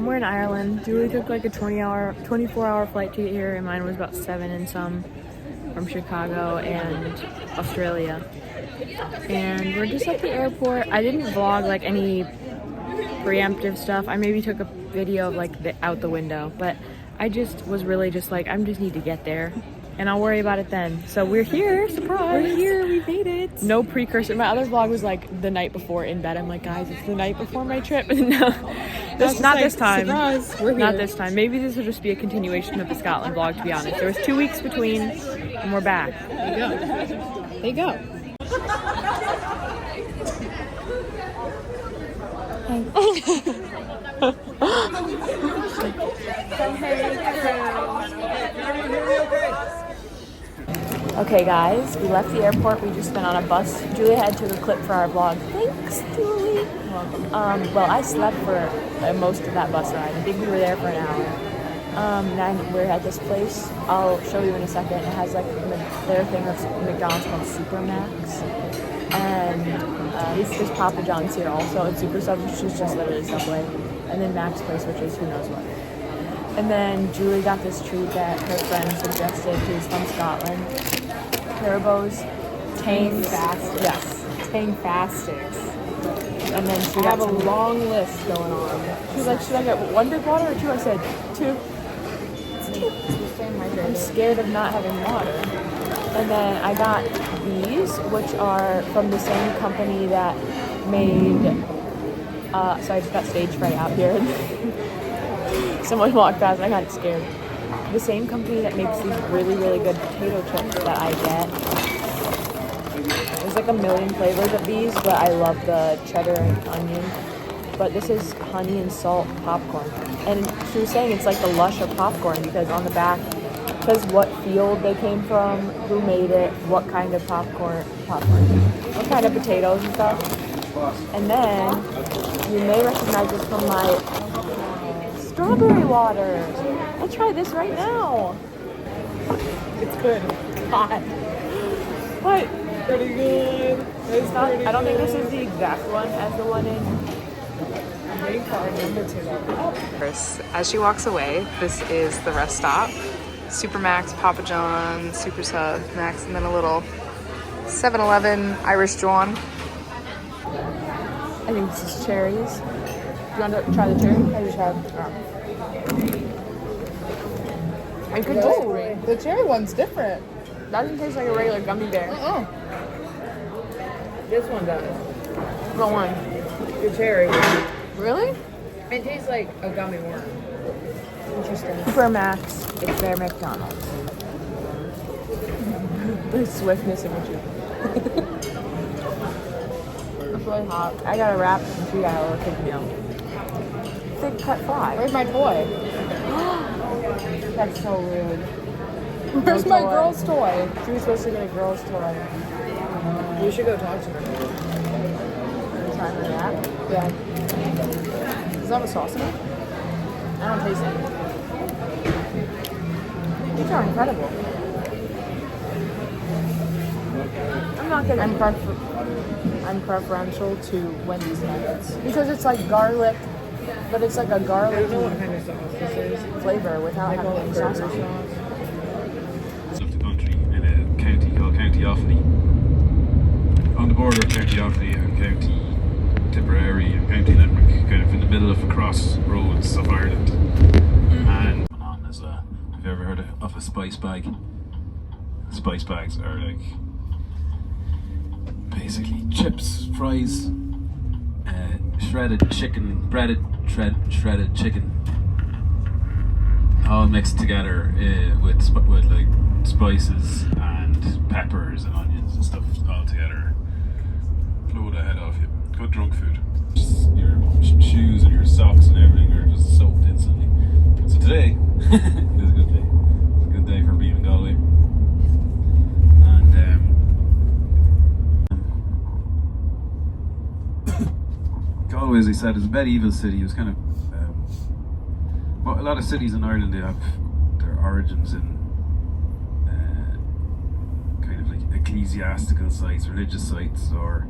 We're in Ireland. Julie took like a 24-hour flight to get here, and mine was about 7 and some from Chicago and Australia. And we're just at the airport. I didn't vlog like any preemptive stuff. I maybe took a video of like out the window, but I just was really just like, I just need to get there and I'll worry about it then. So we're here, surprise. We're here, we made it. No precursor. My other vlog was like the night before in bed. I'm like, guys, it's the night before my trip. No, not this time. Surprise, we're here. Not this time. Maybe this will just be a continuation of the Scotland vlog, to be honest. There was 2 weeks between and we're back. There you go. Okay guys, we left the airport. We just been on a bus. Julie had took a clip for our vlog. Thanks, Julie. Well, I slept for most of that bus ride. I think we were there for an hour. Then we're at this place. I'll show you in a second. It has like their thing of McDonald's called Supermax. And it's just Papa John's here also. And Super Sub, which is just literally Subway. And then Mac's Place, which is who knows what. And then Julie got this treat that her friend suggested, who's from Scotland. Haribo's Tang Fastics. Yes, Tang Fastics. And then she got a long list going on. She was like, should I get one big water or two? I said, two. I'm scared of not having water. And then I got these, which are from the same company that made, so I just got stage fright out here. Someone walked past and I got scared. The same company that makes these really, really good potato chips that I get. There's like a million flavors of these, but I love the cheddar and onion. But this is honey and salt popcorn. And she was saying it's like the Lush of popcorn because on the back, says what field they came from, who made it, what kind of popcorn, what kind of potatoes and stuff. And then you may recognize this from my strawberry water. I'll try this right now. It's good. God. What? Pretty good. It's Not, I don't think this is the exact one as the one in. I'm waiting for our number to As she walks away, this is the rest stop. Supermax, Papa John's, Super Sub, Max, and then a little 7-Eleven Irish John. I think this is cherries. Do you want to try the cherry? I just have. I could Oh, the cherry one's different. Doesn't taste like a regular gummy bear. Oh. This one does. What one? The cherry. Really? It tastes like a gummy worm. Interesting. For Max, it's their McDonald's. The swiftness in which you. It's really hot. I got a wrap and she got a little kid meal. Thick cut fry. Where's my toy? That's so rude. Where's No my toy. girl's toy? She was supposed to get a girl's toy. We should go talk to her. Try her that. Yeah. Does that have a sauce in it? I don't taste it. These are incredible. I'm not gonna. I'm preferential to Wendy's nuggets because it's like garlic, but it's like a garlic I don't know what kind of sauce this is. flavor without having any sauce on it. Of the country in a county called County Offaly, on the border of County Offaly and County Tipperary and County Limerick, kind of in the middle of a crossroads of Ireland. And on as a, have you ever heard of a spice bag? Spice bags are like basically chips, fries, shredded chicken, shredded chicken, all mixed together with like spices and peppers and onions and stuff all together. Float ahead of you. Good drunk food. Just your shoes and your socks and everything are just soaked instantly. So today is a good day. It's a good day for being in Galway. And Galway, as I said, is a medieval city. It was kind of well, a lot of cities in Ireland, they have their origins in kind of like ecclesiastical sites, religious sites, or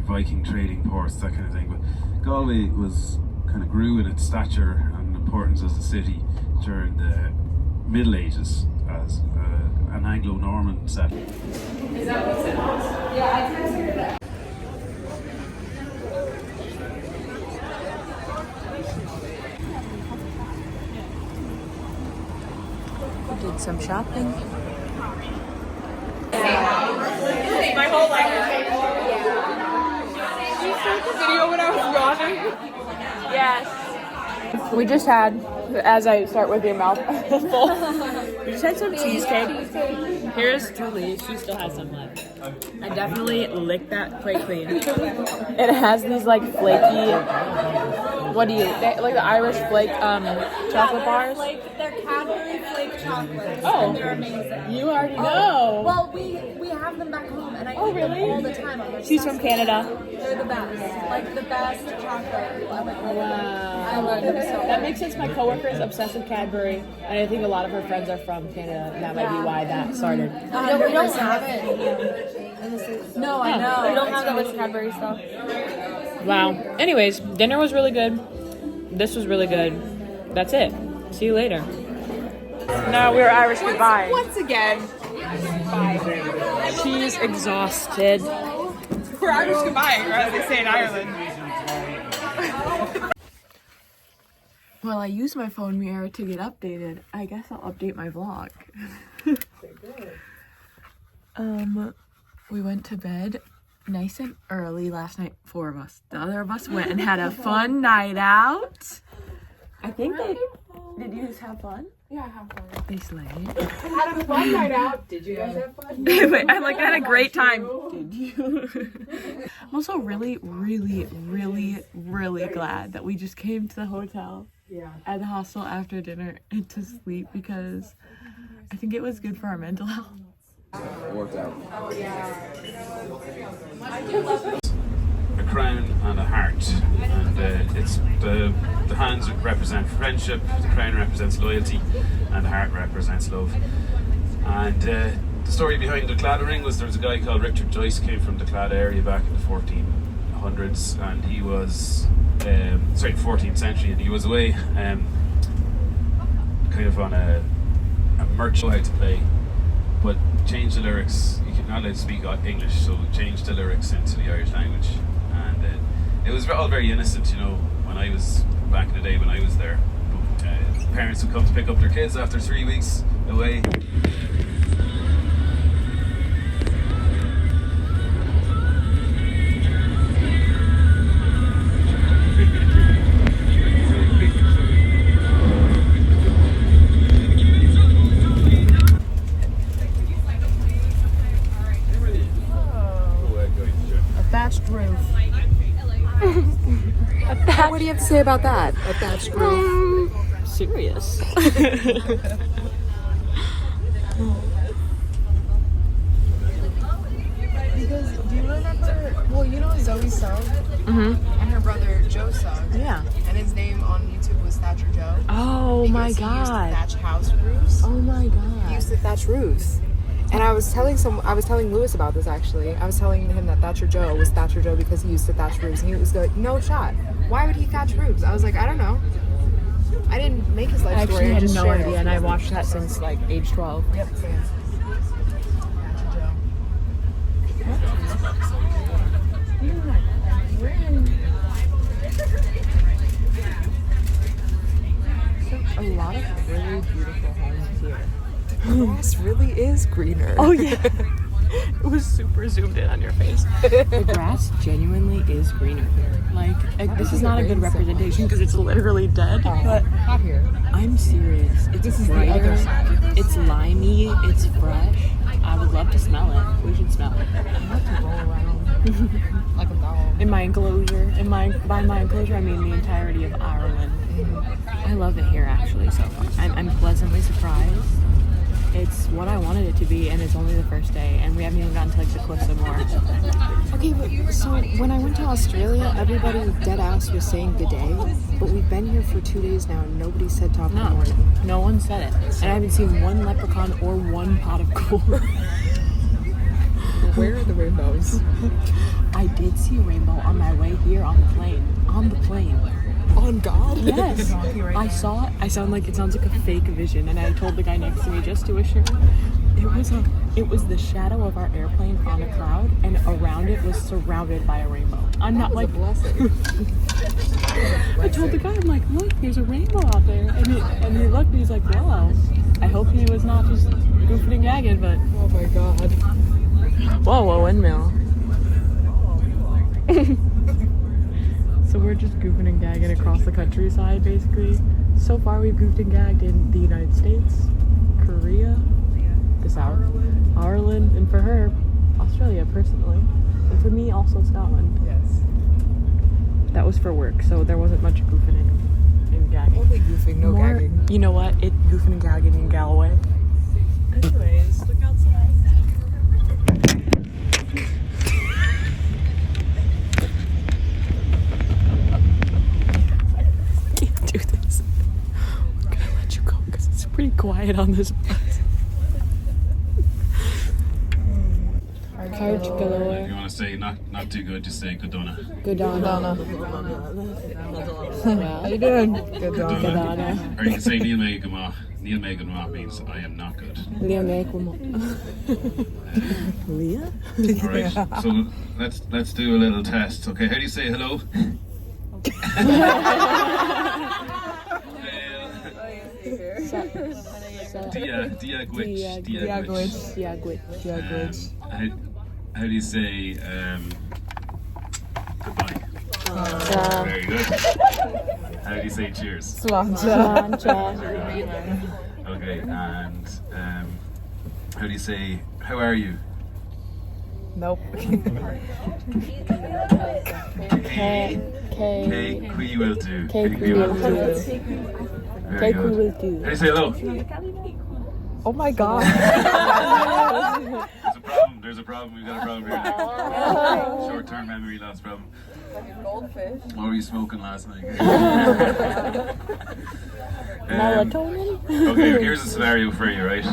Viking trading ports, that kind of thing. But Galway was kind of grew in its stature and importance as a city during the Middle Ages as an Anglo-Norman settlement. We did some shopping. My whole life. You showed the video when I was yawning. Yes. We just had, as I start with your mouth full, we just had some cheesecake. Here's Julie. She still has some left. I definitely licked that plate clean. It has these like flaky, like the Irish flake chocolate bars? Like they're Cadbury flake chocolates. Oh. And they're amazing. You already know. Well, we have them back home, and I eat really? them all the time. She's from Canada. They're the best. Like the best chocolate. Wow. I love them so That much. makes sense. My coworker is obsessed with Cadbury, and I think a lot of her friends are from Canada, and that might be why that started. We don't have it. No, I know. We don't have that much Cadbury stuff. Wow. Anyways, dinner was really good. This was really good. That's it. See you later. No, we were Irish goodbye. Once again, She's exhausted. we're Irish goodbye, or as they say in Ireland. Well, I use my phone mirror to get updated. I guess I'll update my vlog. We went to bed nice and early last night. 4 of us. The other of us went and had a fun night out. I think they... Did you guys have fun? Yeah, have fun. They slayed. Had a fun night out. Did you guys have fun? Wait, I had a great time. Did you? I'm also really, really, really, really glad that we just came to the hotel at the hostel after dinner and to sleep, because I think it was good for our mental health. Worked out. A crown and a heart, and it's the hands represent friendship, the crown represents loyalty, and the heart represents love. And the story behind the Claddagh ring was there was a guy called Richard Joyce, came from the Claddagh area back in the 1400s, and he was 14th century, and he was away kind of on a merchant how to play, but changed the lyrics. You're not allowed to speak English, so changed the lyrics into the Irish language. And it was all very innocent, you know, when I was back in the day when I was there. But, parents would come to pick up their kids after 3 weeks away. Thatched roof. What do you have to say about that? A thatched roof. Serious. Because do you remember? Well, you know Zoe Sugg and her brother Joe Sugg. Yeah. And his name on YouTube was Thatcher Joe. Oh my Because he used to god. thatch house roofs. Oh my He god. used to thatch roofs. And I was telling Lewis about this actually. I was telling him that Thatcher Joe was Thatcher Joe because he used to thatch roofs, and he was like, "No shot. Why would he thatch roofs?" I was like, "I don't know. I didn't make his life I story. actually I had just no shared it." idea, and I watched that since like age 12. Yep. Same. Thatcher Joe. We're in a lot of really beautiful homes here. This really is greener. Oh yeah. It was super zoomed in on your face. The grass genuinely is greener here. Like this is not a good representation because it's literally dead. But Hot here. I'm serious. It's brighter. It's limey. It's fresh. I would love to smell it. We should smell it. I love to roll around like a doll. In my enclosure, by my enclosure, I mean the entirety of Ireland. I love it here actually so far. I'm pleasantly surprised. It's what I wanted it to be, and it's only the first day, and we haven't even gotten to like the cliffs and more. Okay, but so when I went to Australia, everybody dead ass was saying good day, but we've been here for 2 days now, and nobody said top of the morning. No one said it, and I haven't seen one leprechaun or one pot of gold. Where are the rainbows? I did see a rainbow on my way here on the plane. On the plane. on God? Yes. I saw it. I sound like it sounds like a fake vision, and I told the guy next to me just to assure him. It was the shadow of our airplane on a cloud, and around it was surrounded by a rainbow. I'm not like blessing. I told the guy, I'm like, look, there's a rainbow out there, and he looked and he's like, wow. I hope he was not just goofing and gagging, but Oh my God. whoa, windmill. So we're just goofing and gagging across the countryside, basically. So far, we've goofed and gagged in the United States, Korea, the South, Ireland, and for her, Australia, personally. And for me, also Scotland. Yes. That was for work, so there wasn't much goofing and gagging. Only goofing, no More- gagging. You know what? Goofing and gagging in Galway. Anyways, look outside. Can't do this. I'm gonna let you go because it's pretty quiet on this bus. Carriage galore. If you want to say not too good, just say Godona. Good on. How you doing? Good dog. Good on. Or you can say Neil Megan. Neil Megan means I am not good. Leah Leah? Alright, so let's do a little test. Okay, how do you say hello? How do you say goodbye? Very good. How do you say cheers? Okay, and how do you say how are you? Nope. K qui will do. Very good. How do you say hello? Oh my God. There's a problem. We've got a problem here. Short-term memory loss problem. Goldfish. What were you smoking last night? Melatonin? Okay, here's a scenario for you, right?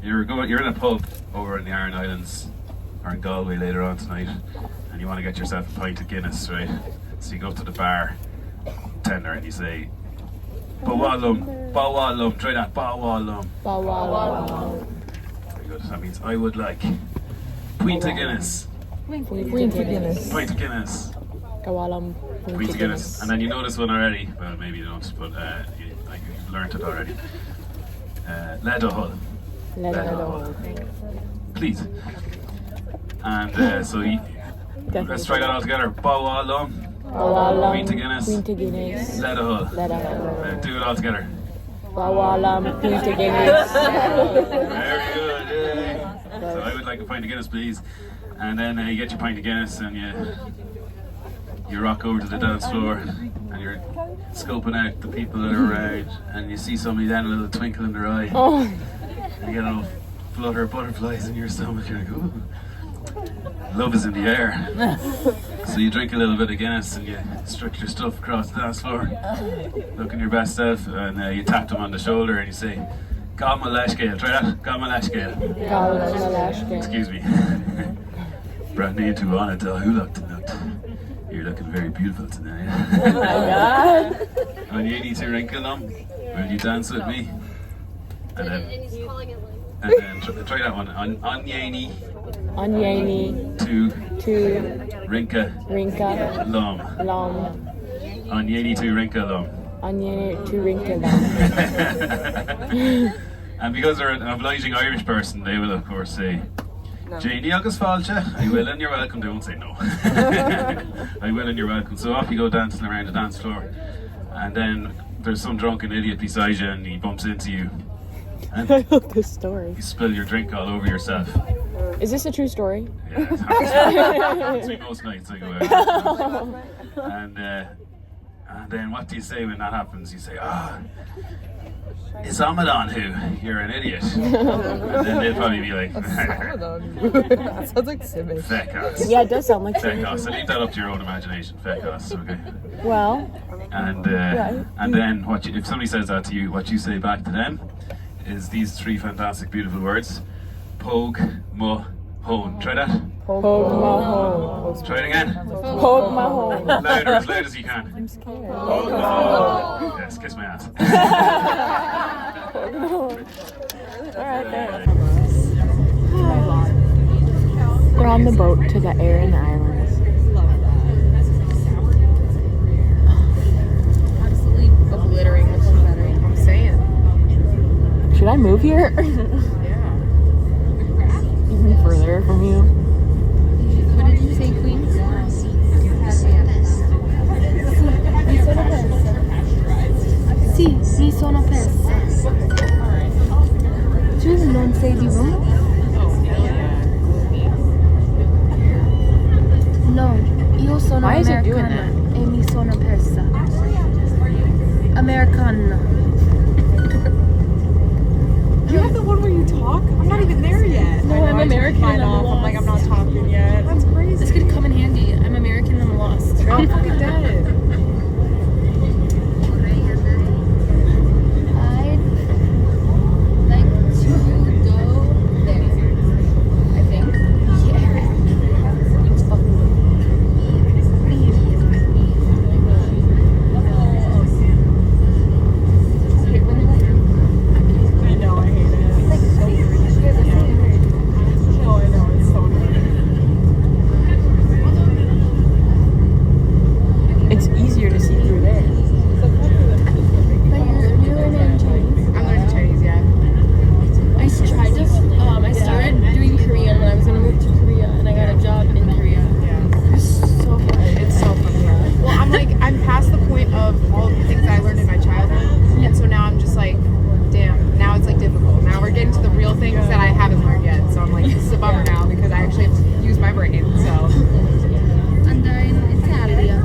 You're in a pub over in the Aran Islands or in Galway later on tonight, and you want to get yourself a pint of Guinness, right? So you go up to the bar tender and you say, Bawalum, try that, Bawalum. Very good. That means I would like pint of Guinness. Pint of Guinness. Pint of Guinness. Kawalam. Pint of Guinness. And then you know this one already. Well, maybe you don't, but you've learned it already. Ledohol. Please. And so let's try that all together. Bawalum. Pint of Guinness. Ledohol. Do it all together. Bawalam. Pint of Guinness. Very good. Yay. So I would like a pint of Guinness, please. And then you get your pint of Guinness and you rock over to the dance floor and you're scoping out the people that are around, and you see somebody then with a little twinkle in their eye. Oh. You get a little flutter of butterflies in your stomach. You're like, ooh, love is in the air. So you drink a little bit of Guinness and you strut your stuff across the dance floor, looking your best self, and you tap them on the shoulder and you say, Gama Lashgale, try that, Gama Lashgale. Excuse me. Brought me into Anadal Hulak tonight. You're looking very beautiful tonight. Oh my God. And you need to wrinkle them. Will you dance with me? And then try that one. Anyeni. To Rinka. Lom. Anyeni to Rinka Lom. And because they're an obliging Irish person, they will of course say, Janie Agus Falcha, I will and you're welcome. They won't say no. I will and you're welcome. So off you go dancing around the dance floor, and then there's some drunken idiot beside you and he bumps into you. And I love this story. you spill your drink all over yourself. Is this a true story? Yeah, it happens to me most nights I go out. And then what do you say when that happens? You say, it's Ramadan who? You're an idiot. And then they'll probably be like, That sounds like Simish. Fecos. Yeah, it does sound like Fecos. So leave that up to your own imagination. Fecos, okay. Well, And then if somebody says that to you, what you say back to them is these three fantastic, beautiful words. Pogue, mo, hone. Try that. Poke my hole. Try it again. Poke my hole. Louder, as loud as you can. I'm scared. Yes, kiss my ass. Alright, there. We're on the boat to the Aran Islands. Absolutely obliterating this battery. I'm saying. Should I move here? Yeah. Even further from you? What did you say, Queen? Sì, mi sono persa. Tu non sei di Roma? No, io sono Why is it doing americana e mi sono persa. Americana. You have the one where you talk? I'm not even there yet. No, I'm American. I'm like, I'm not talking yet. That's crazy. This could come in handy. I'm American. I'm lost. I'm fucking dead. I'd like to go there. I think. Yeah. Let's fucking go. I know, I hate it. Like, No, I know, it's so annoying. It's easier to see through there. but you're learning Chinese. I'm learning Chinese, yeah. I tried to. I started doing Korean when I was gonna move to Korea, and I got a job in Korea. Yeah. It's so fun. It's so fun, yeah. Well, I'm past the point of all the things I learned in my childhood. And so now I'm just like, damn, now it's like difficult. Now we're getting to the real things that I haven't learned yet. So I'm like, this is a bummer now because I actually have to use my brain. So. Andare in Italia.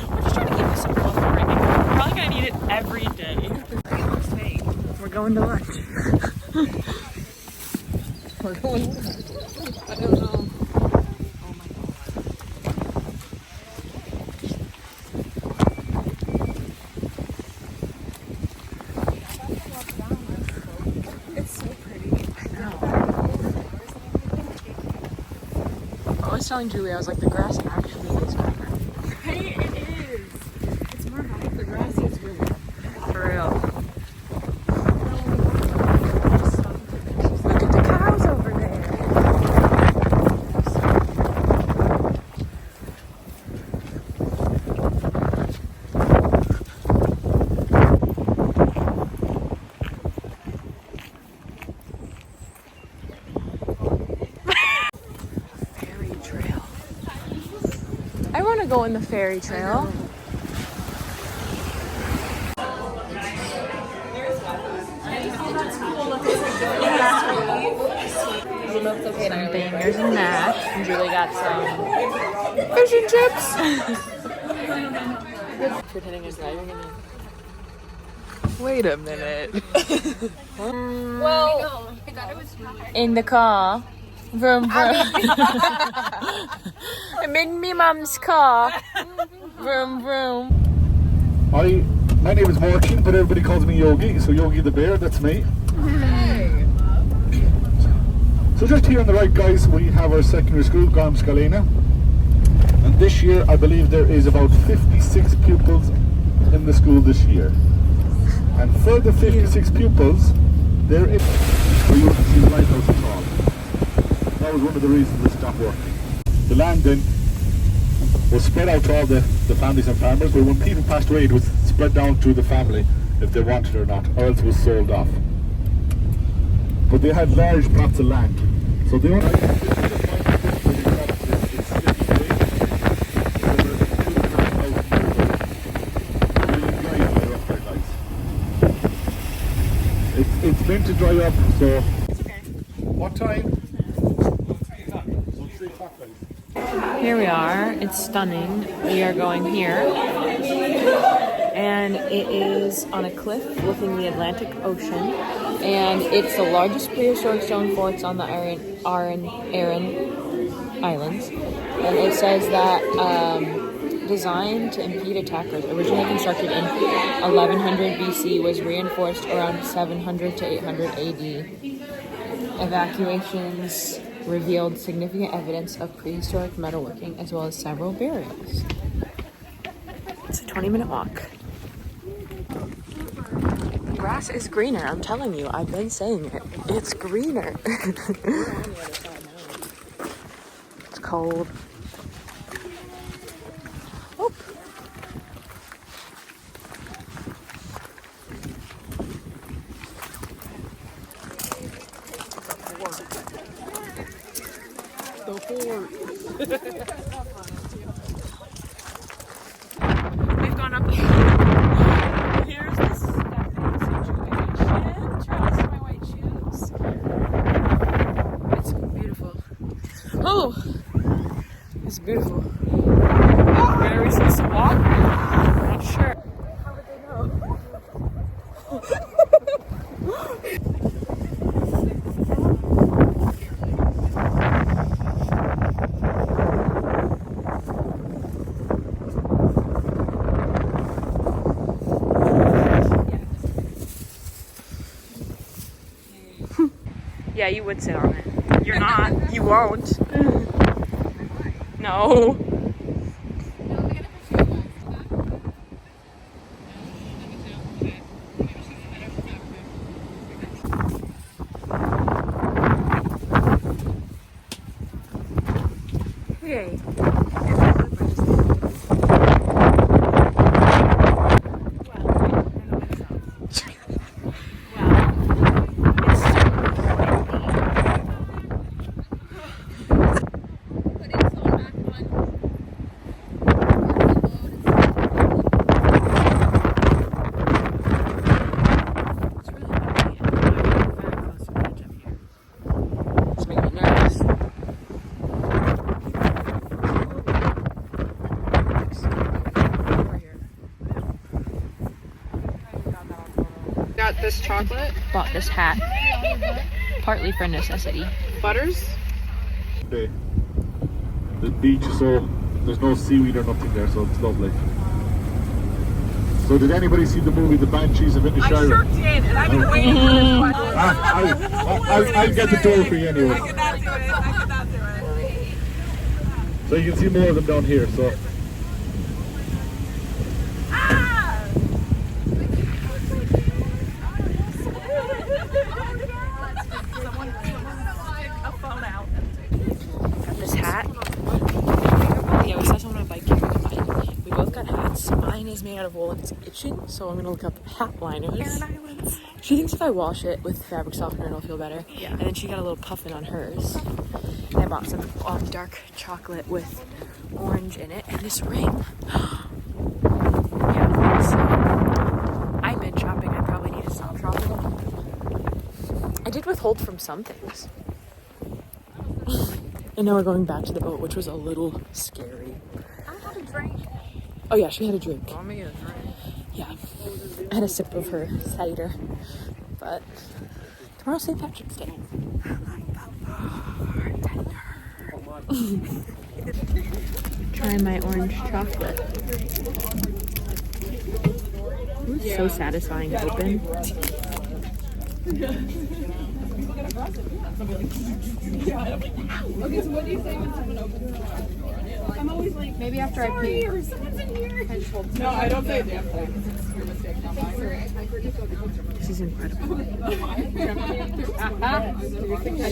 We're just trying to keep this water drinking. We're probably gonna need it every day. We're going to lunch. We're going. I don't know. I was telling Julie, I was like, the grass actually is greener. Hey, it is. It's more like the grass is really. For real. Look at the cows over there. Fairy trail. I want to go in the fairy trail. Some bangers and mash. And Julie got some fish and chips. Pretending as driving and then. Wait a minute. Well, in the car. Vroom, vroom. I'm in me mum's car. Vroom, vroom. Hi, my name is Martin, but everybody calls me Yogi, so Yogi the Bear, that's me. So just here on the right, guys, we have our secondary school, Garm Scalena. And this year, I believe there is about 56 pupils in the school this year. And for the 56 pupils, there is we used to see the lighthouse at all. That was one of the reasons it stopped working. The land then was spread out to all the families and farmers, but when people passed away, it was spread down to the family if they wanted it or not, or else it was sold off. But they had large plots of land, so they only meant to dry up, so. What time? So 3 o'clock, guys. Here we are. It's stunning. We are going here. And it is on a cliff looking the Atlantic Ocean. And it's the largest prehistoric stone forts on the Aran Islands. And it says that designed to impede attackers, originally constructed in 1100 BC, was reinforced around 700 to 800 AD. Evacuations revealed significant evidence of prehistoric metalworking as well as several burials. It's a 20-minute walk. The grass is greener, I'm telling you. I've been saying it. It's greener. It's cold. Oh. We've gone up here. Here's the stepping situation. Try to see my white shoes. It's beautiful. Oh! It's beautiful. Where are we supposed to walk? I'm not sure. How would they know? Yeah, you would sit on it. You're not. You won't. No. Okay. Got this chocolate. Bought this hat. Partly for necessity. Butters. Okay. The beach, so there's no seaweed or nothing there, so it's lovely. So did anybody see the movie The Banshees of Inisherin? I sure did, and I've been waiting for this one. I'll get the tour for you anyway. I could not do it. I could not do it. So you can see more of them down here. So Got this hat. Yeah, we saw someone on a bike carrying a bike. We both got hats. Mine is made out of wool and it's itching, so I'm gonna look up hat liners. Aran Islands. She thinks if I wash it with fabric softener, it'll feel better. Yeah. And then she got a little puffin on hers. And I bought some dark chocolate with orange in it and this ring. Yeah, so I've been shopping. I probably need to stop shopping. I did withhold from some things. And now we're going back to the boat, which was a little scary. I had a drink. Oh yeah, she had a drink. Want me a drink? Yeah. I had a sip of her cider. But tomorrow's St. Patrick's Day. Try my orange chocolate. Ooh, it's so satisfying to open. Maybe after I pee. No, I don't say a damn thing. This is incredible.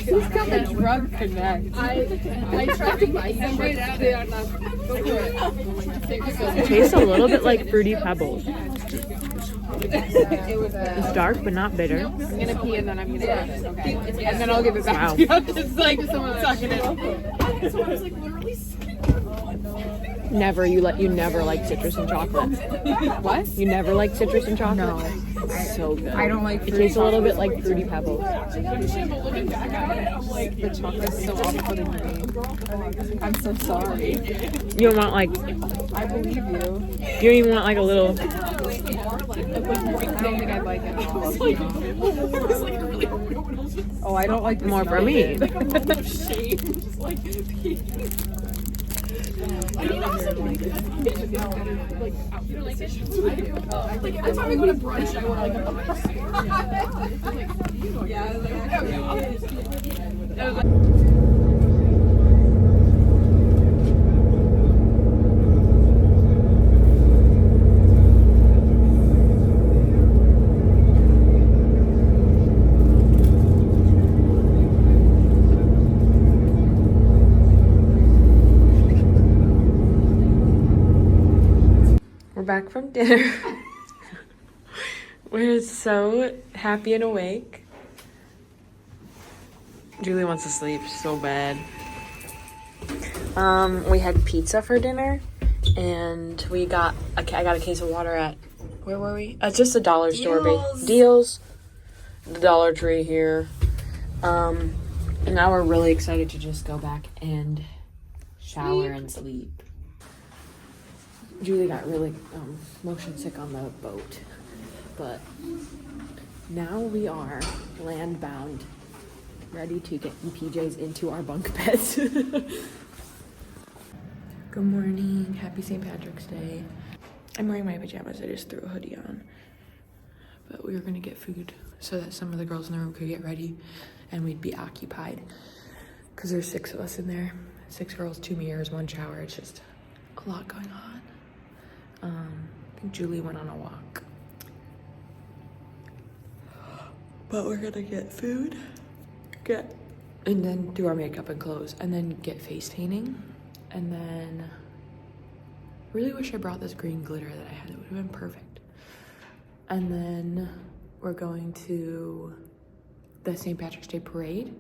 Who's got the drug connect? I tried to buy some right out there. It tastes a little bit like Fruity Pebbles. It's dark but not bitter. I'm gonna pee and then I'm gonna eat it. Okay. And then I'll give it back Wow. to you. It's like someone sucking it. So I was like literally Never. You never like citrus and chocolate. What? You never like citrus and chocolate? No. It's so good. I don't like It fruity tastes a little bit like Fruity Pebbles. The chocolate's so off-putting to me. I'm so sorry. You don't want like, I believe you. you don't even want like a little, I don't think I'd like it. Oh, I don't like this more for me. We're back from dinner. We're so happy and awake. Julie wants to sleep so bad. We had pizza for dinner, and I got a case of water at, where were we? Just a dollar store. Deals. The Dollar Tree here. And now we're really excited to just go back and shower and sleep. Julie got really motion sick on the boat, but now we are land bound, ready to get PJs into our bunk beds. Good morning, happy St. Patrick's Day. I'm wearing my pajamas, I just threw a hoodie on, but we were gonna get food so that some of the girls in the room could get ready and we'd be occupied, because there's 6 of us in there, 6 girls, 2 mirrors, 1 shower. It's just a lot going on. I think Julie went on a walk. But we're gonna get food, and then do our makeup and clothes, and then get face painting, and then really wish I brought this green glitter that I had. It would have been perfect. And then we're going to the St. Patrick's Day parade,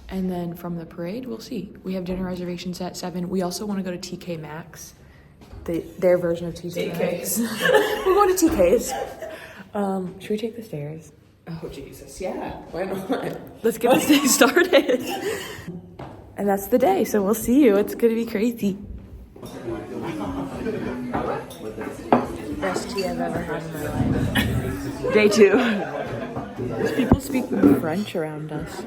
and then from the parade, we'll see. We have dinner reservations at 7. We also want to go to TK Maxx. Their version of TK Maxx. We're going to TK's. Should we take the stairs? Oh, Jesus, yeah. Why not? Let's get this day started. And that's the day, so we'll see you. It's gonna be crazy. Best tea I've ever had in my life. Day 2. There's people speaking French around us.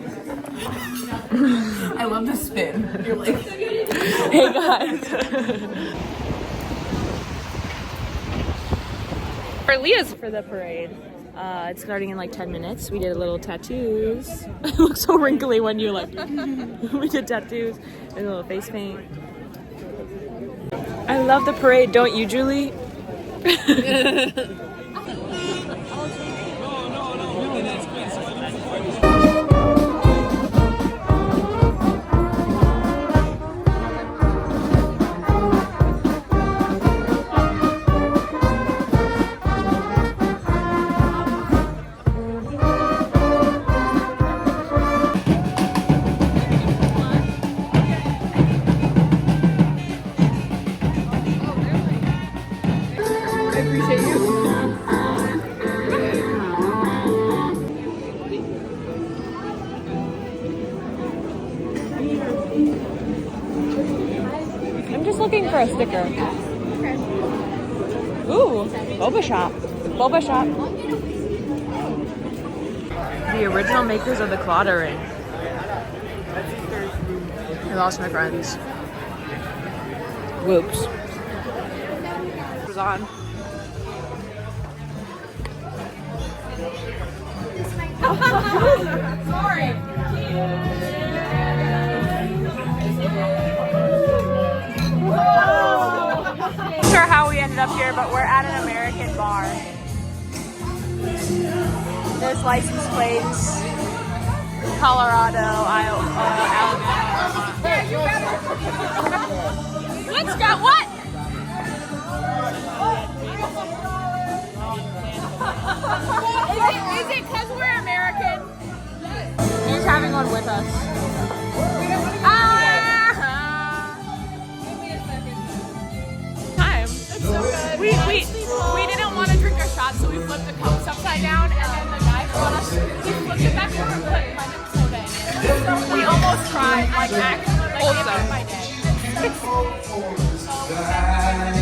I love the spin. You're like, Hey guys. For Leah's for the parade. It's starting in like 10 minutes. We did a little tattoos. It looks so wrinkly when you like. We did tattoos and a little face paint. I love the parade, don't you, Julie? Looking for a sticker. Okay. Ooh, boba shop. Boba shop. The original makers of the Clawder ring. I lost my friends. Whoops. It was on. Sorry. Not sure how we ended up here, but we're at an American bar. There's license plates. Colorado, Alabama. What's got what? Is it because we're American? He's having one with us. We didn't want to drink our shots, so we flipped the cups upside down, and then the guy brought us, he flipped it back over and put lemon soda in it. We almost cried, like actually, like it made my day. The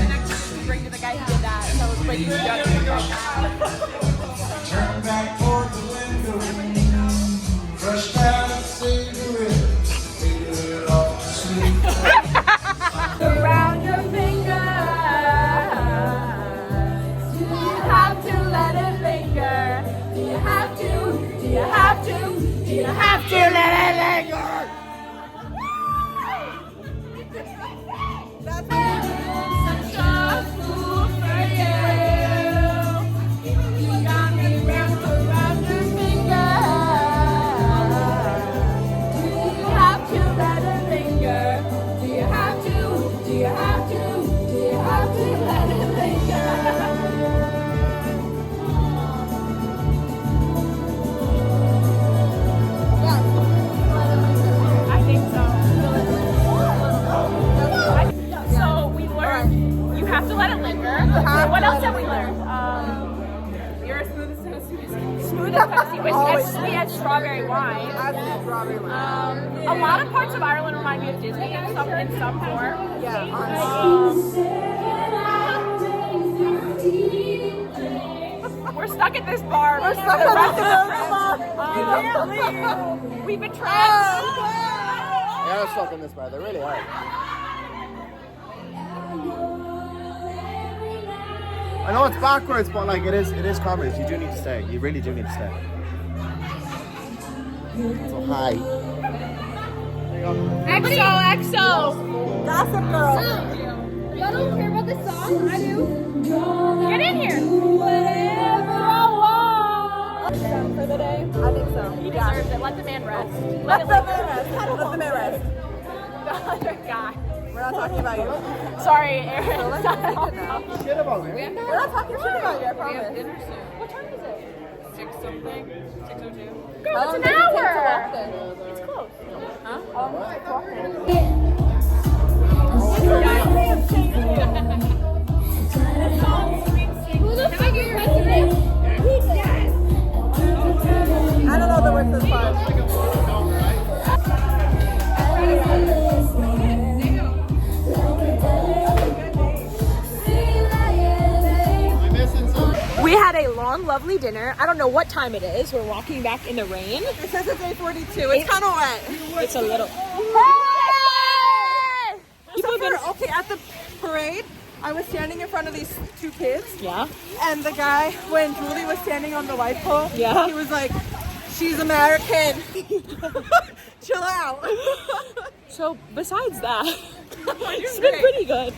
next drink to the guy who did that, so it was like, you gotta drink that. Turn back toward the window, crushed out a cigarette, take it off to sleep. Around your finger, do you have to let it linger? Do you have to? Do you have to? Do you have to let it linger? Such a fool for you. You got me wrapped around your finger. Do you have to let it linger? Do you have to? Do you have to? Do you have to let it linger? I think so. So we learned you have to let it linger. What else have we learned? You're as smooth as Pepsi. We had strawberry wine. A lot of parts of Ireland remind me of Disney in some form. We're stuck at this bar. We're stuck at this bar. We've been trapped. They are stuck in this bar, they really are. I know it's backwards, but like it is commerce. You do need to stay. You really do need to stay. So hi. XO. Gossip Girl. Y'all don't care about this song? I do. Get in here. For the day? I think so. He deserves it. Let the man rest. Let the man rest. Let the man rest. The other guy. We're not talking about you. Sorry, Aaron. Shit about me. We're not talking shit about you, I promise. What time is it? 6 something, 6:02. Girl, it's an hour. It's close. Huh? Who the fuck is president? I don't know the words of this part. We had a long, lovely dinner. I don't know what time it is. We're walking back in the rain. It says it's 8:42. It's kind of wet. It's a little. People have been. Okay, at the parade, I was standing in front of these two kids. Yeah. And the guy, when Julie was standing on the light pole, Yeah. he was like, "She's American." Chill out. So besides that, it's been pretty good.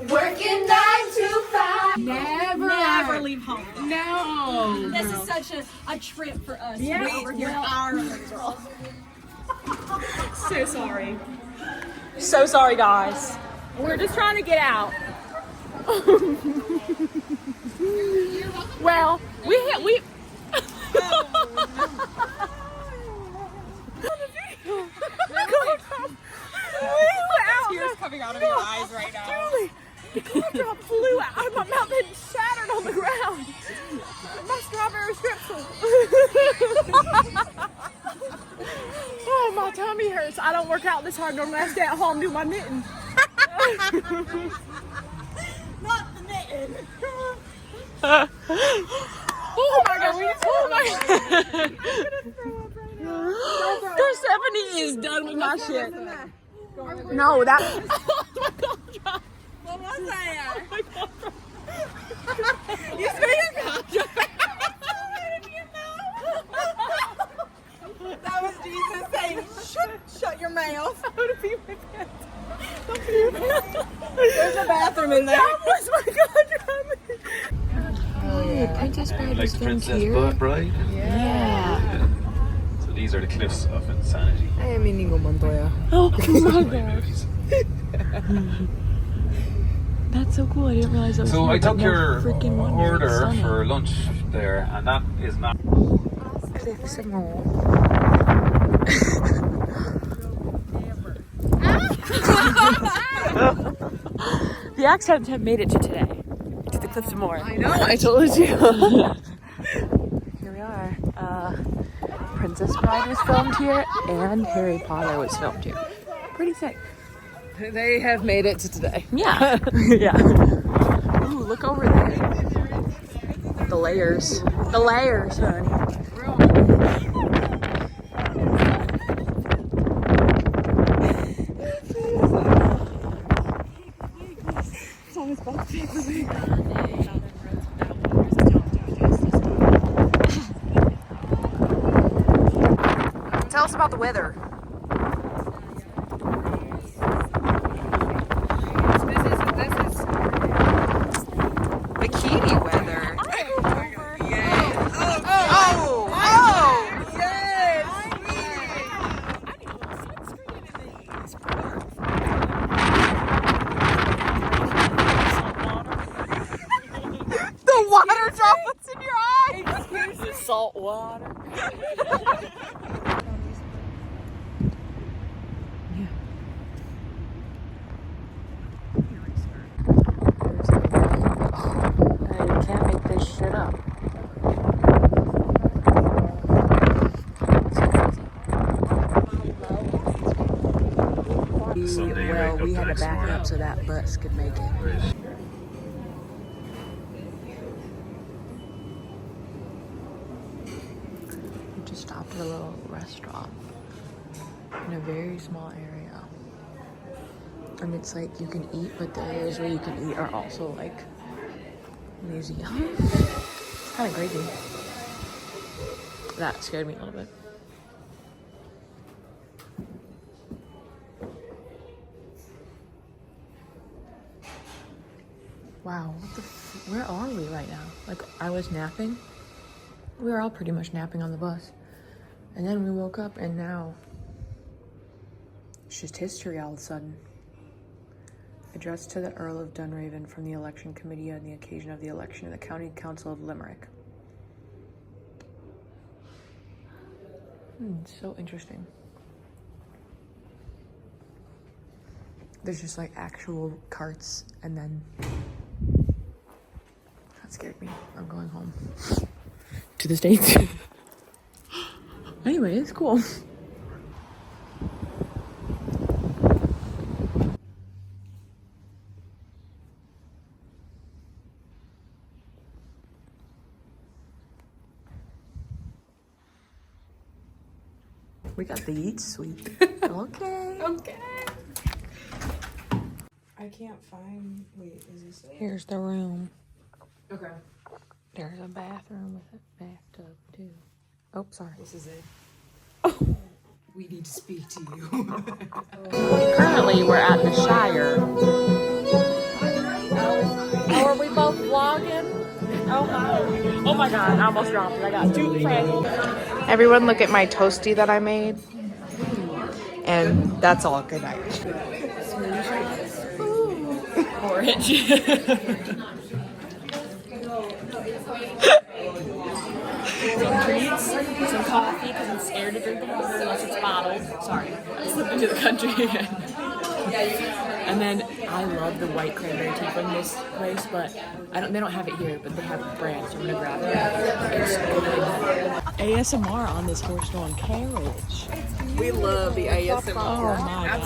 Working 9 to 5. Never leave home. No. This is such a trip for us. Yeah. We're Ireland girls. So sorry. So sorry, guys. We're just trying to get out. Well, we. Tears coming out of your eyes right now. Julie, the cough drop flew out of my mouth and shattered on the ground. My strawberry strepsil. Oh, my tummy hurts. I don't work out this hard. Normally I stay at home and do my knitting. Not the knitting. Oh my god, oh my god. Persephone is done with my shit. No, that. What was that? My God. You spit your cough. That was Jesus saying, shut your mouth. I'm gonna pee my pants. There's a bathroom in there. That was my God. Oh, Princess Bride was filmed here. Bride? Yeah. So these are the cliffs of insanity. I am Inigo Montoya. Oh my God. Movies. That's so cool. I didn't realize that was So here, I but took no your freaking wonder it's order sunny. for lunch there, and that is not. Cliffs of Moher. The accents have made it to today. To the Cliffs of Moher. I know, I told you. Here we are. Princess Bride was filmed here, and Harry Potter was filmed here. Pretty sick. They have made it to today. Yeah. Yeah. Ooh, look over there. The layers. The layers, honey. Tell us about the weather. This is bikini weather. The water droplets in your eye. The salt water. I can't make this shit up. Well, we had to back up so that bus could make it. We just stopped at a little restaurant in a very small area. And it's like you can eat, but the areas where you can eat are also like museums. It's kind of crazy. That scared me a little bit. Wow, where are we right now? Like, I was napping. We were all pretty much napping on the bus. And then we woke up and now it's just history all of a sudden. Address to the Earl of Dunraven from the Election Committee on the occasion of the election of the County Council of Limerick. So interesting. There's just like actual carts and then that scared me. I'm going home. To the States. Anyway, it's cool. We got the eat suite. Okay. Okay. I can't find. Wait, is this it? Here's the room. Okay. There's a bathroom with a bathtub too. Oh, sorry. This is it. We need to speak to you. Currently, we're at the Shire. Oh, are we both vlogging? Oh, hi. Oh my god, I almost dropped it. I got two friends. Everyone look at my toasty that I made. And that's all. Good night. Orange. Some treats, some coffee, because I'm scared to drink the water unless it's bottled. Sorry, I slipped into the country again. And then I love the white cranberry tea from this place, but they don't have it here, but they have brands, so I'm gonna grab it. It's good. ASMR on this horse-drawn carriage. We love the ASMR. Oh my god.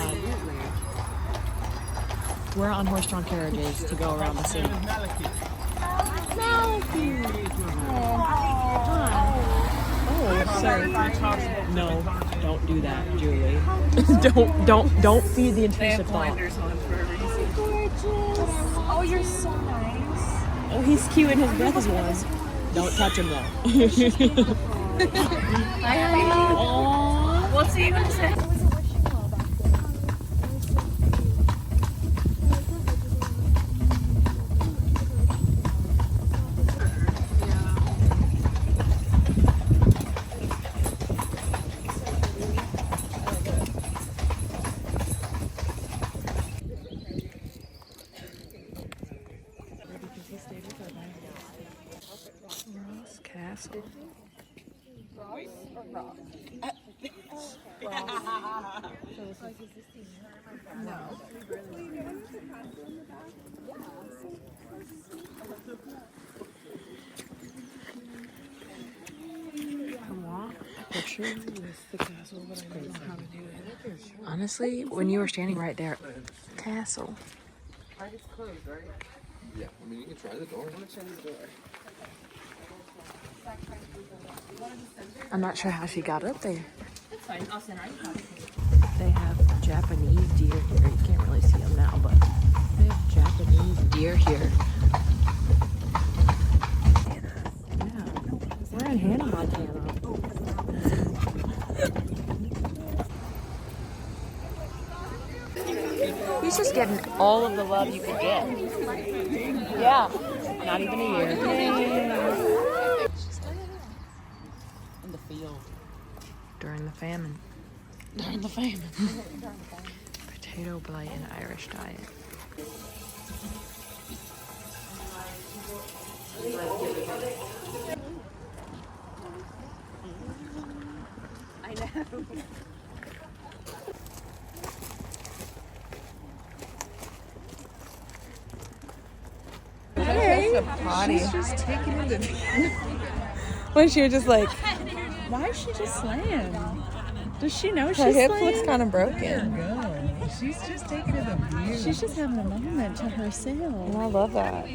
We're on horse-drawn carriages to go around the city. Oh, sir. No, don't do that, Julie. don't feed the intrusive thought. Oh, you're so nice. Oh, he's cute and his breath is warm. Don't touch him though. Aww. We'll see you in a second. Castle. No. picture with the castle, but I don't know how to do it. Honestly, when you were standing right there, castle. It's closed, right? Yeah, I mean, you can try the door. I'm gonna try the door. I'm not sure how she got up there. That's fine. I'll send her. They have Japanese deer here. You can't really see them now, but they have Japanese deer here. Yeah, we're in Hannah, Montana. He's just getting all of the love you could get. Yeah, not even a year. In the field. During the famine. During the famine. Potato blight and Irish diet. I know. She's just taking it in. When she was just like, Why is she just slaying? Does she know she's her hip slaying? looks kind of broken. She's just taking it a view. She's just having a moment to herself. And I love that.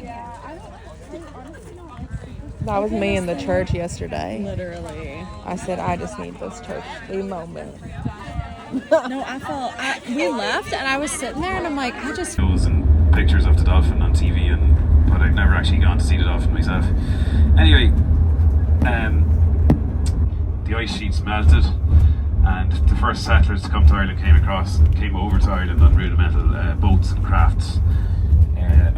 That was me in the church yesterday. Literally. I said, I just need this churchly moment. No, we left and I was sitting there and I'm like, I just. Videos and pictures of the dolphin on TV, but I've never actually gone to see the dolphin myself. Anyway, the ice sheets melted, and the first settlers to come to Ireland came over to Ireland on rudimental boats and rafts, and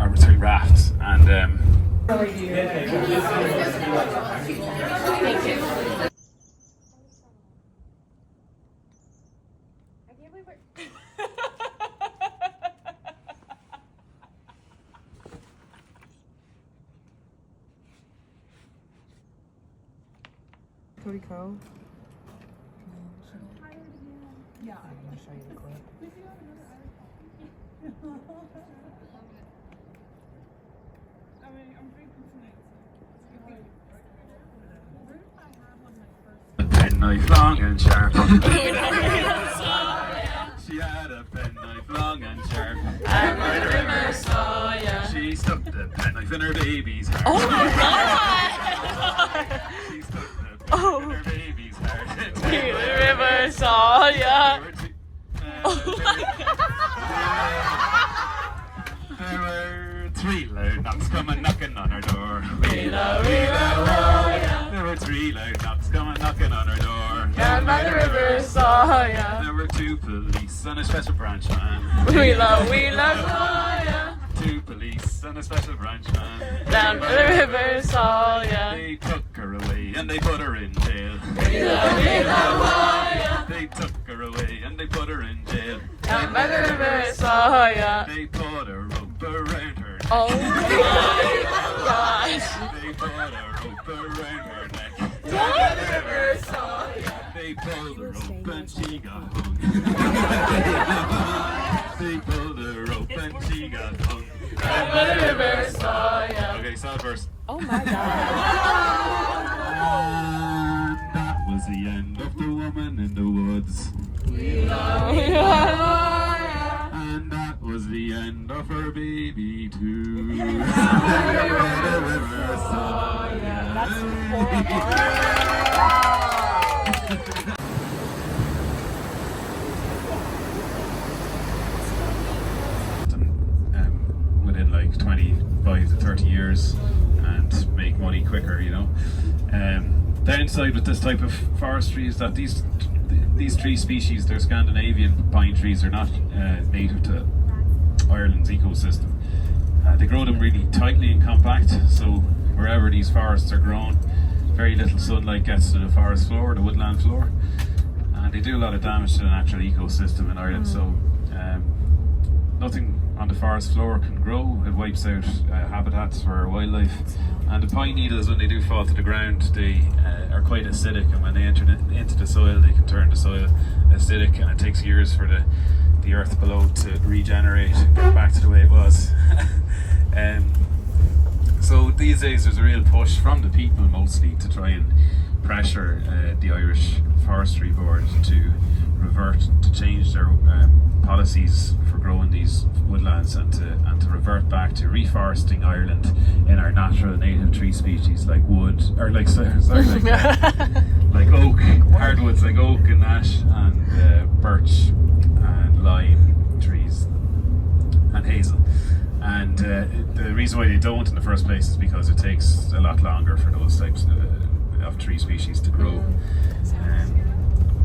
Cody Co. Yeah. I'm gonna show you the clip. a penknife long and sharp. She had a penknife long and sharp. I never saw ya. She stuck the penknife in her baby's heart. Oh my god! She stuck the penknife in her baby's heart. The river saw ya. There were 3 loud knocks coming knocking on her door. There were 3 loud knocks coming knocking on her door. Down by the river saw ya. There were 2 police and a special branch man. We love saw ya. 2 police and a special branch man. Down by the river saw ya. They took her away and they put her in jail. They took her away and they put her in jail. Down by the river saw ya. They put a rope around her neck. Oh my gosh. They put a rope around her neck. Down by the river saw ya. They pulled her rope and she got hung. They pulled her rope and she got hung. Down by the river saw ya. Okay, start first. Oh my god. And that was the end of the woman in the woods. And that was the end of her baby too. Within like 25 to 30 years and make money quicker, you know. Downside with this type of forestry is that these tree species, they're Scandinavian pine trees, are not native to Ireland's ecosystem. They grow them really tightly and compact, so wherever these forests are grown, very little sunlight gets to the forest floor, the woodland floor, and they do a lot of damage to the natural ecosystem in Ireland. So nothing on the forest floor can grow. It wipes out habitats for wildlife, and the pine needles, when they do fall to the ground, they are quite acidic, and when they enter into the soil, they can turn the soil acidic, and it takes years for the earth below to regenerate and get back to the way it was. So these days there's a real push from the people mostly to try and pressure the Irish Forestry Board to change their policies for growing these woodlands and to revert back to reforesting Ireland in our natural native tree species like wood or like like oak, hardwoods like oak and ash and birch and lime trees and hazel. And the reason why they don't in the first place is because it takes a lot longer for those types of tree species to grow.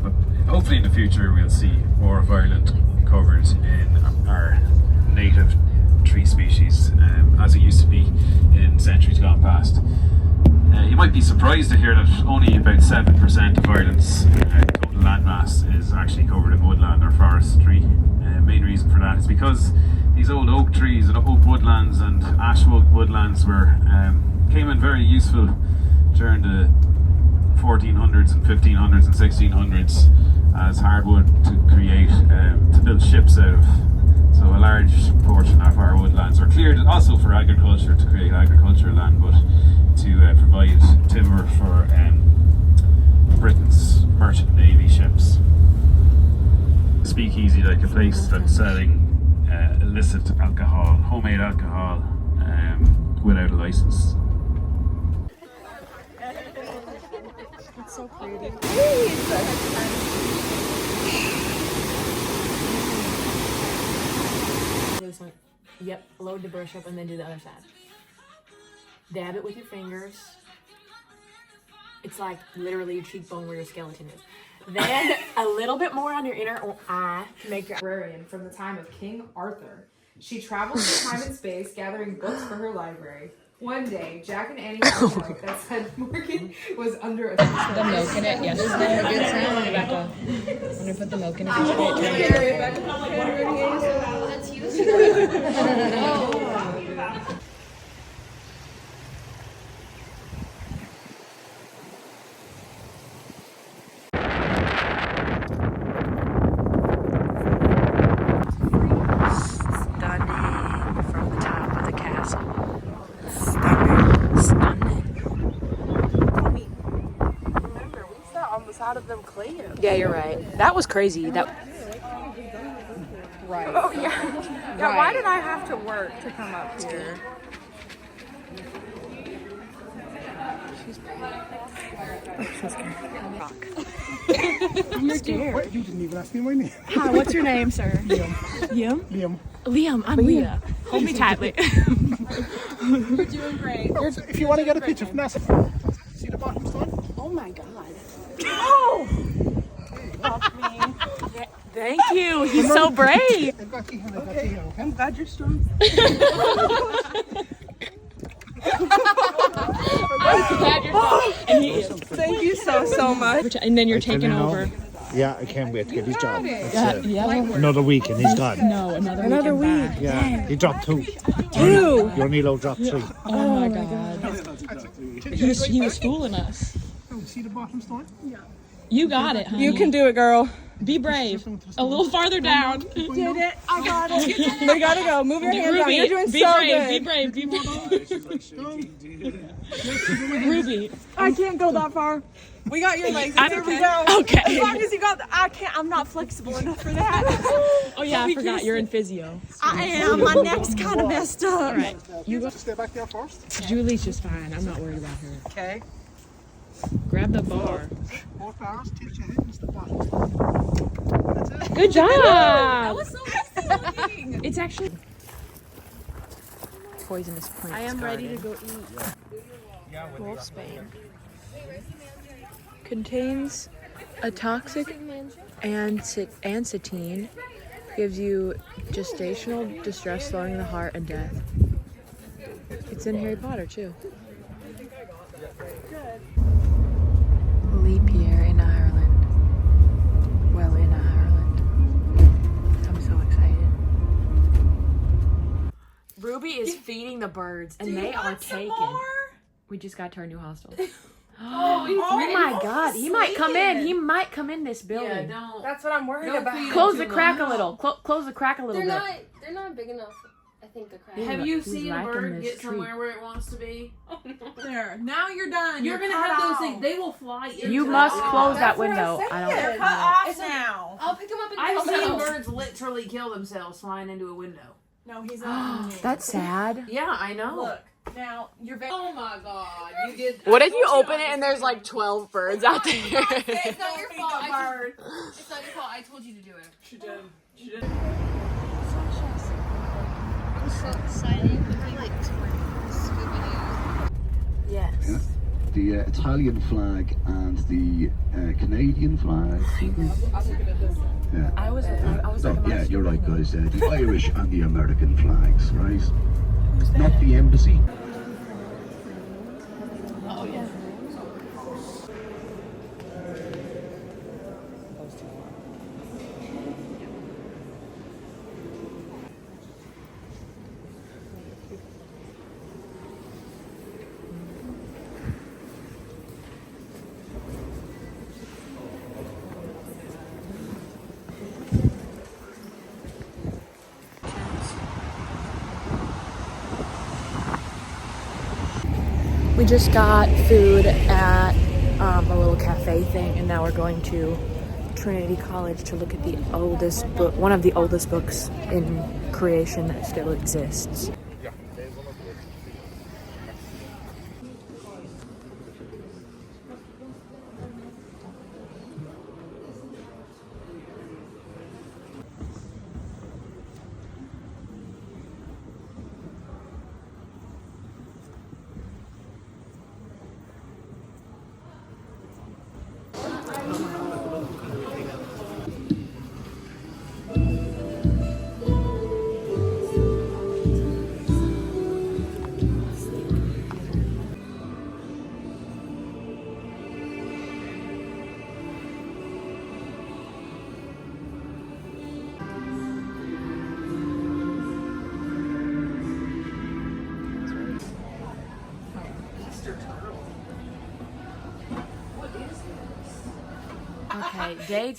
But hopefully in the future we'll see more of Ireland covered in our native tree species as it used to be in centuries gone past. You might be surprised to hear that only about 7% of Ireland's total landmass is actually covered in woodland or forestry. Main reason for that is because these old oak trees and oak woodlands and ash woodlands came in very useful during the 1400s and 1500s and 1600s as hardwood to build ships out of. So a large portion of our woodlands are cleared also for agriculture, to create agricultural land, but to provide timber for Britain's merchant navy ships. Speakeasy, like a place that's selling illicit alcohol, homemade alcohol, without a license. It's so pretty. Yep, load the brush up and then do the other side. Dab it with your fingers. It's like literally your cheekbone where your skeleton is. Then a little bit more on your inner eye to make your Librarian from the time of King Arthur. She traveled through time and space, gathering books for her library. One day, Jack and Annie read a note that said Morgan was under a... The milk in it, yes. Isn't that a good sound, Rebecca? I'm gonna put the milk in it. That's you. Out of them claying. Yeah, you're right. That was crazy. That. Right. Oh yeah. Yeah. Right. Why did I have to work to come up here? I'm scared. What? You didn't even ask me my name. Hi, what's your name, sir? Liam. Liam, I'm Leah. Hold me tightly. You're doing great. If you want to get a picture from NASA, see the bottom stone? Oh my God. Oh! Love me. Thank you. He's so brave. Okay. I'm glad you're strong. Thank you so much. And then you're taking over. Yeah, I can't wait to get his job. Yeah. Another week and he's gone. No, another week. Yeah, he dropped 2. Two. Your Nilo dropped 3. Oh my God. He was fooling us. See the bottom stone? Yeah. You got it, honey. You can do it, girl. Be brave. A little farther down. Did it. I got it. We gotta go. Move your hands down. You're doing be so brave, good. Be brave. Ruby. I can't go that far. We got your legs. Here we go. Okay. As long as you got I'm not flexible enough for that. Oh yeah, I forgot. You're in physio. I am. My neck's kind of messed up. All right. You got to stay back there first. Julie's just fine. I'm not worried about her. Okay. Grab the bar. Both bars, tilt your head and the bottom. That's it. Good job. That was so exciting. It's actually poisonous plant. I am ready to go eat. Wolfsbane contains a toxic ancetine, gives you gestational distress, slowing the heart, and death. It's in Harry Potter too. Leap year in Ireland. Well, in Ireland. I'm so excited. Ruby is feeding the birds, and they are taken. We just got to our new hostel. Oh my God! He might come in. He might come in this building. Yeah, don't. That's what I'm worried about. Close the crack a little. Close the crack a little bit. They're not big enough. I think the crab. Have you He's seen a racking bird this get tree. somewhere where it wants to be? There. Now you're done. You're gonna have those things. They will fly in. You must close that window. I don't. They're cut off now. I'll pick them up and I've throw seen them. birds literally kill themselves flying into a window. No, he's not. That's sad. Yeah, I know. Look. Now you're very. Oh my god, you did. What if you open it and there's like 12 birds out there? It's not your fault. It's not your fault. I told you to do it. She did. She did. I'm so excited. I like Scooby-Doo. Yes. Yeah. The Italian flag and the Canadian flag. Yeah. I was No, yeah, you're right, guys. The Irish and the American flags, right? Not the embassy. Oh yeah. We just got food at a little cafe thing, and now we're going to Trinity College to look at the oldest book, one of the oldest books in creation that still exists. Okay, day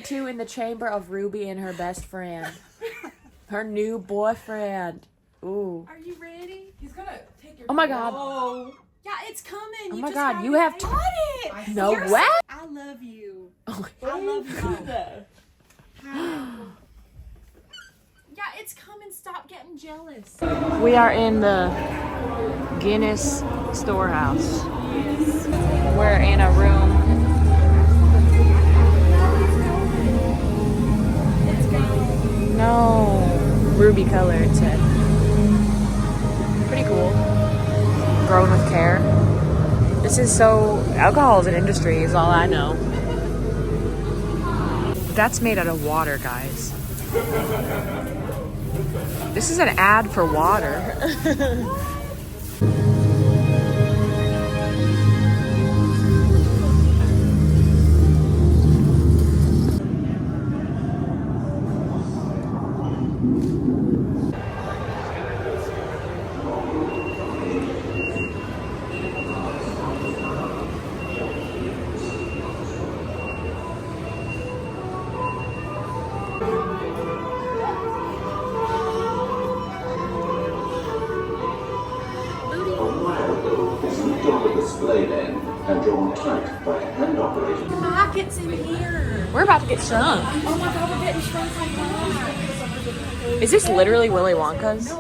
two in the chamber of Ruby and her best friend, her new boyfriend. Ooh. Are you ready? He's gonna take your. Oh my God. Oh. Yeah, it's coming. Oh You my just God, gotta you get have got it. No You're way. I love you. Oh, I love you. Yeah, it's coming. Stop getting jealous. we are in the Guinness storehouse. We're in a room. No, ruby color it said. Pretty cool. Grown with care. This is so, alcohol is an industry is all I know. That's made out of water, guys. This is an ad for water. Display then and drawn tight by a hand operated. Pockets in here. We're about to get shrunk. Oh my God, we're getting shrunk like that. Is this literally Willy Wonka's?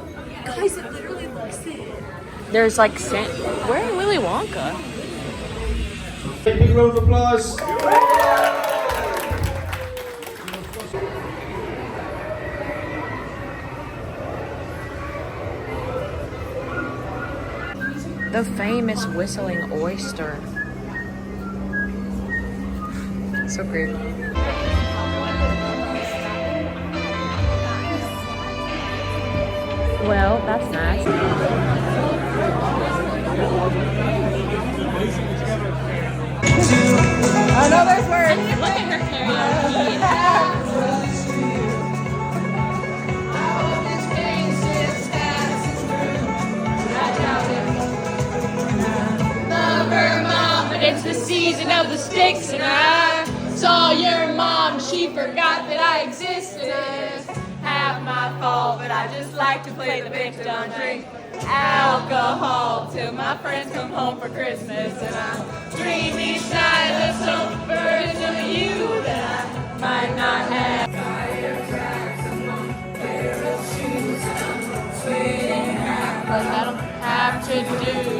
Guys, it literally looks it. There's like scent. Where is Willy Wonka? Big round of applause. The famous whistling oyster. So creepy. Well, that's nice. I know there's words. Look at her It's the season of the sticks, and I saw your mom. She forgot that I existed. Half my fault, but I just like to play the victim. Drink alcohol till my friends come home for Christmas, and I dream each night of some version of you that I might not have. But I don't have to do